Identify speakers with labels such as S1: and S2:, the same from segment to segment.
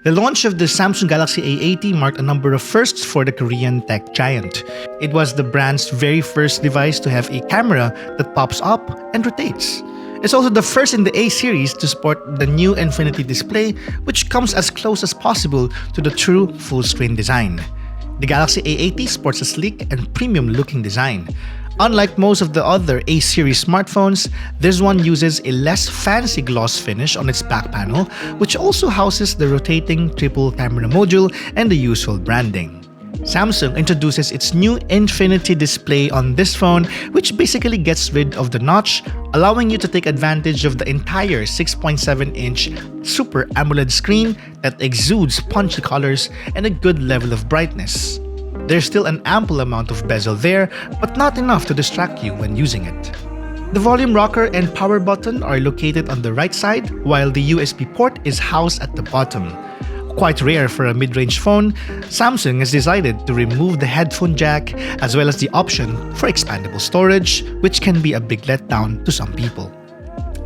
S1: The launch of the Samsung Galaxy A80 marked a number of firsts for the Korean tech giant. It was the brand's very first device to have a camera that pops up and rotates. It's also the first in the A series to support the new infinity display, which comes as close as possible to the true full-screen design. The Galaxy A80 sports a sleek and premium-looking design. Unlike most of the other A-series smartphones, this one uses a less fancy gloss finish on its back panel, which also houses the rotating triple camera module and the usual branding. Samsung introduces its new infinity display on this phone, which basically gets rid of the notch, allowing you to take advantage of the entire 6.7-inch Super AMOLED screen that exudes punchy colors and a good level of brightness. There's still an ample amount of bezel there, but not enough to distract you when using it. The volume rocker and power button are located on the right side, while the USB port is housed at the bottom. Quite rare for a mid-range phone, Samsung has decided to remove the headphone jack as well as the option for expandable storage, which can be a big letdown to some people.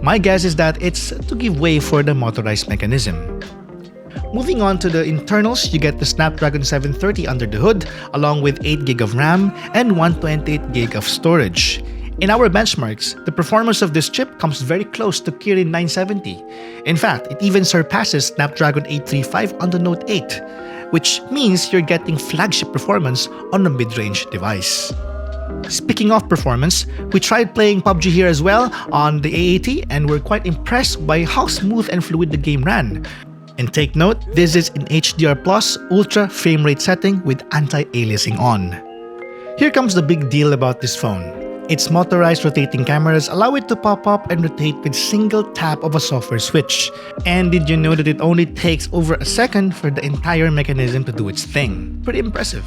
S1: My guess is that it's to give way for the motorized mechanism. Moving on to the internals, you get the Snapdragon 730 under the hood, along with 8GB of RAM and 128GB of storage. In our benchmarks, the performance of this chip comes very close to Kirin 970. In fact, it even surpasses Snapdragon 835 on the Note 8, which means you're getting flagship performance on a mid-range device. Speaking of performance, we tried playing PUBG here as well on the A80 and were quite impressed by how smooth and fluid the game ran. And take note, this is in HDR+ ultra frame rate setting with anti-aliasing on. Here comes the big deal about this phone. Its motorized rotating cameras allow it to pop up and rotate with single tap of a software switch. And did you know that it only takes over a second for the entire mechanism to do its thing? Pretty impressive.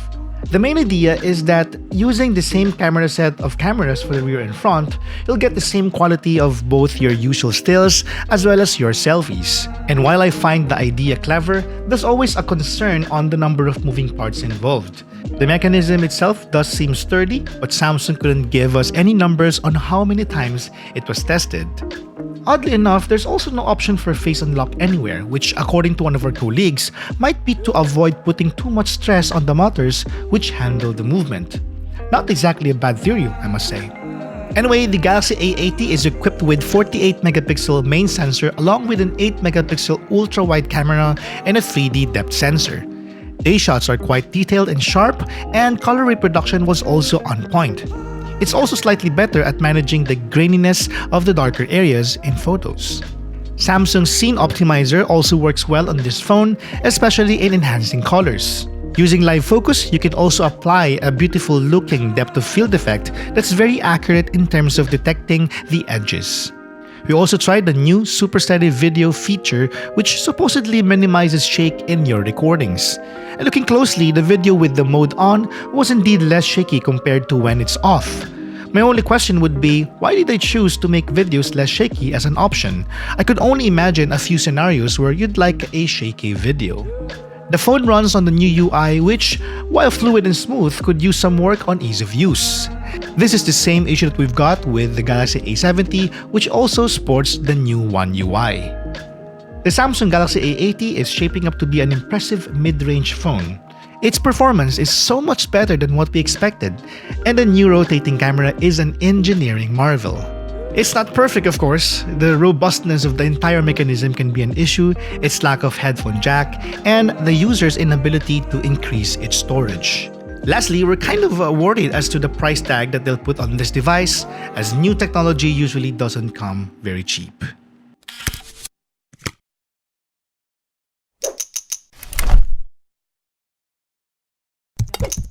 S1: The main idea is that using the same camera set of cameras for the rear and front, you'll get the same quality of both your usual stills as well as your selfies. And while I find the idea clever, there's always a concern on the number of moving parts involved. The mechanism itself does seem sturdy, but Samsung couldn't give us any numbers on how many times it was tested. Oddly enough, there's also no option for face unlock anywhere, which according to one of our colleagues, might be to avoid putting too much stress on the motors which handle the movement. Not exactly a bad theory, I must say. Anyway, the Galaxy A80 is equipped with 48MP main sensor along with an 8MP ultra-wide camera and a 3D depth sensor. Day shots are quite detailed and sharp, and color reproduction was also on point. It's also slightly better at managing the graininess of the darker areas in photos. Samsung's Scene Optimizer also works well on this phone, especially in enhancing colors. Using live focus, you can also apply a beautiful looking depth of field effect that's very accurate in terms of detecting the edges. We also tried the new Super Steady Video feature, which supposedly minimizes shake in your recordings. And looking closely, the video with the mode on was indeed less shaky compared to when it's off. My only question would be, why did they choose to make videos less shaky as an option? I could only imagine a few scenarios where you'd like a shaky video. The phone runs on the new UI, which, while fluid and smooth, could use some work on ease of use. This is the same issue that we've got with the Galaxy A70, which also sports the new One UI. The Samsung Galaxy A80 is shaping up to be an impressive mid-range phone. Its performance is so much better than what we expected, and the new rotating camera is an engineering marvel. It's not perfect, of course. The robustness of the entire mechanism can be an issue, its lack of headphone jack, and the user's inability to increase its storage. Lastly, we're kind of worried as to the price tag that they'll put on this device, as new technology usually doesn't come very cheap.